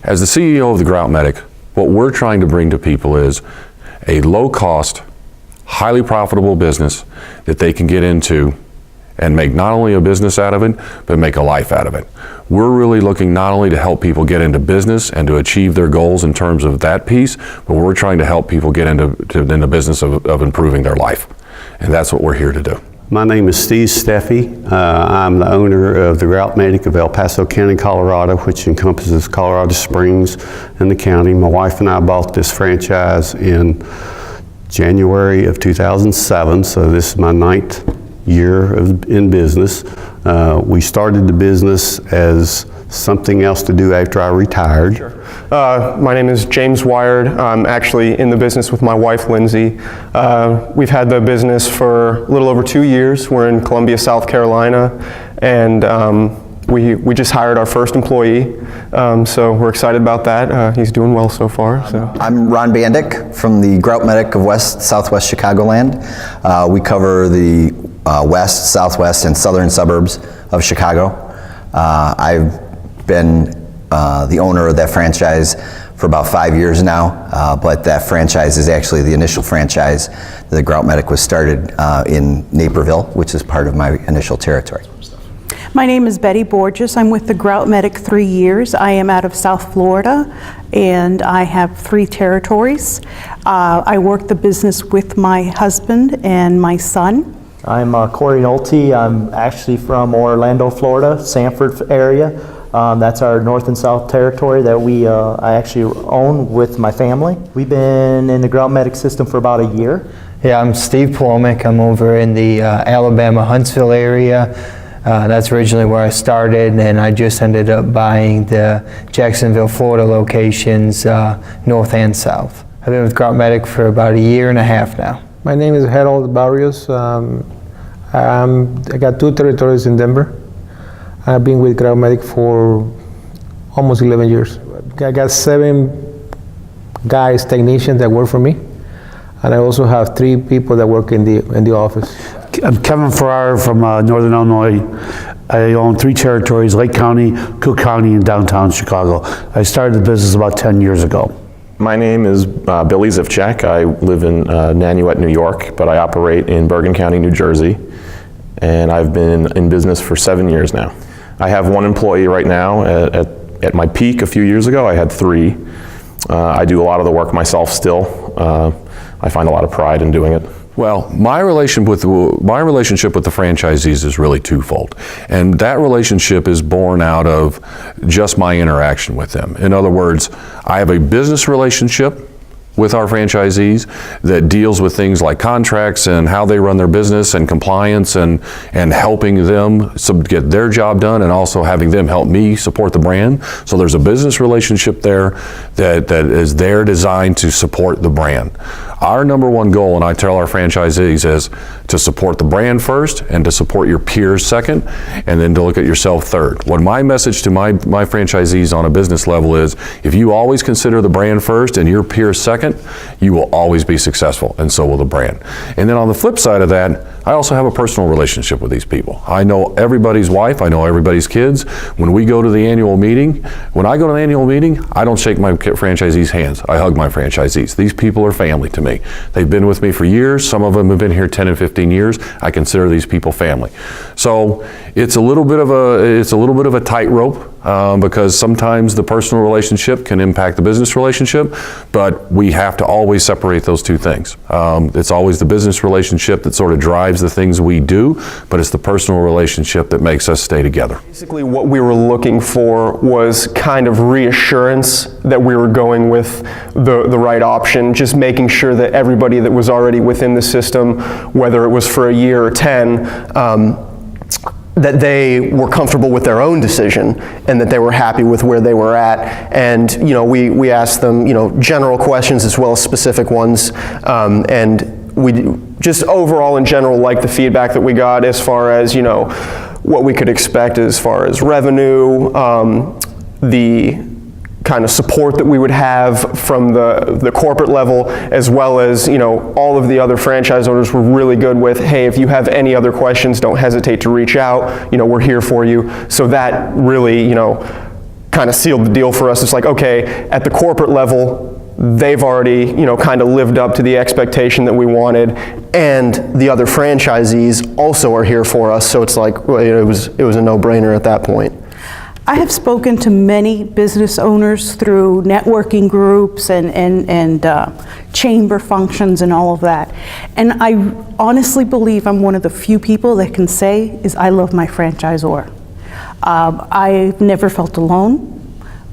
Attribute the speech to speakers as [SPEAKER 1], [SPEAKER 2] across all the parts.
[SPEAKER 1] As the CEO of the Grout Medic, what we're trying to bring to people is a low-cost, highly profitable business that they can get into and make not only a business out of it, but make a life out of it. We're really looking not only to help people get into business and to achieve their goals in terms of that piece, but we're trying to help people get into the business of improving their life. And that's what we're here to do.
[SPEAKER 2] My name is Steve Steffi. I'm the owner of the Grout Medic of El Paso County, Colorado, which encompasses Colorado Springs and the county. My wife and I bought this franchise in January of 2007, so this is my 9th year in business. We started the business as something else to do after I retired.
[SPEAKER 3] Sure. My name is James Wired. I'm actually in the business with my wife, Lindsay. We've had the business for a little over 2 years. We're in Columbia, South Carolina, and we just hired our first employee, so we're excited about that. He's doing well so far. So.
[SPEAKER 4] I'm Ron Bandick from the Grout Medic of Southwest Chicagoland. We cover the west, southwest, and southern suburbs of Chicago. I've been the owner of that franchise for about 5 years now, but that franchise is actually the initial franchise. The Grout Medic was started in Naperville, which is part of my initial territory.
[SPEAKER 5] My name is Betty Borges. I'm with the Grout Medic 3 years. I am out of South Florida, and I have 3 territories. I work the business with my husband and my son.
[SPEAKER 6] I'm Corey Nolte. I'm actually from Orlando, Florida, Sanford area. That's our north and south territory that I actually own with my family. We've been in the Grout Medic system for about a year.
[SPEAKER 7] Yeah, I'm Steve Plomick. I'm over in the Alabama, Huntsville area. That's originally where I started, and I just ended up buying the Jacksonville, Florida locations, north and south. I've been with Grout Medic for about 1.5 years now.
[SPEAKER 8] My name is Harold Barrios. I got 2 territories in Denver. I've been with Grout Medic for almost 11 years. I got 7 guys, technicians that work for me, and I also have 3 people that work in the office.
[SPEAKER 9] I'm Kevin Farrar from Northern Illinois. I own 3 territories: Lake County, Cook County, and downtown Chicago. I started the business about 10 years ago.
[SPEAKER 10] My name is Billy Zivchak. I live in Nanuet, New York, but I operate in Bergen County, New Jersey, and I've been in business for 7 years now. I have 1 employee right now. At my peak a few years ago, I had 3. I do a lot of the work myself still. I find a lot of pride in doing it.
[SPEAKER 1] Well, my relationship with the franchisees is really twofold, and that relationship is born out of just my interaction with them. In other words, I have a business relationship with our franchisees that deals with things like contracts and how they run their business and compliance and helping them get their job done, and also having them help me support the brand. So there's a business relationship there that is there designed to support the brand. Our number 1 goal, and I tell our franchisees, is to support the brand first and to support your peers second, and then to look at yourself third. What my message to my franchisees on a business level is, if you always consider the brand first and your peers second, you will always be successful, and so will the brand. And then on the flip side of that, I also have a personal relationship with these people. I know everybody's wife, I know everybody's kids. When we go to the annual meeting, I don't shake my franchisees' hands. I hug my franchisees. These people are family to me. They've been with me for years. Some of them have been here 10 and 15 years. I consider these people family. So it's a little bit of a tightrope, because sometimes the personal relationship can impact the business relationship, but we have to always separate those 2 things. It's always the business relationship that sort of drives the things we do, but it's the personal relationship that makes us stay together.
[SPEAKER 3] Basically what we were looking for was kind of reassurance that we were going with the right option, just making sure that everybody that was already within the system, whether it was for 1 year or 10, that they were comfortable with their own decision and that they were happy with where they were at. And we asked them general questions as well as specific ones, and we just overall in general like the feedback that we got as far as what we could expect as far as revenue, the kind of support that we would have from the corporate level, as well as all of the other franchise owners were really good with, hey, if you have any other questions, don't hesitate to reach out, we're here for you. So that really kind of sealed the deal for us. It's like, okay, at the corporate level, they've already, you know, kind of lived up to the expectation that we wanted, and the other franchisees also are here for us, so it's like, well, it was a no-brainer at that point.
[SPEAKER 5] I have spoken to many business owners through networking groups and chamber functions and all of that. And I honestly believe I'm one of the few people that can say is I love my franchisor. I've never felt alone.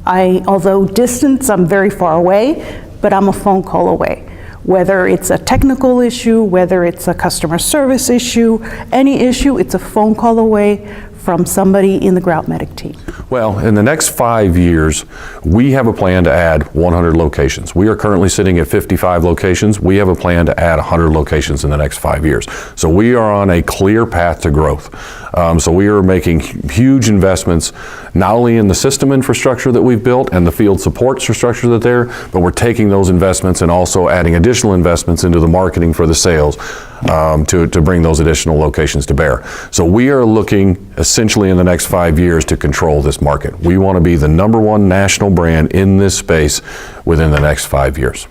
[SPEAKER 5] Although distance, I'm very far away, but I'm a phone call away. Whether it's a technical issue, whether it's a customer service issue, any issue, it's a phone call away from somebody in the Grout Medic team.
[SPEAKER 1] Well, in the next 5 years, we have a plan to add 100 locations. We are currently sitting at 55 locations. We have a plan to add 100 locations in the next 5 years. So we are on a clear path to growth. So we are making huge investments, not only in the system infrastructure that we've built and the field support infrastructure that's there, but we're taking those investments and also adding additional investments into the marketing for the sales to bring those additional locations to bear. So we are looking essentially in the next 5 years to control this market. We want to be the #1 national brand in this space within the next 5 years.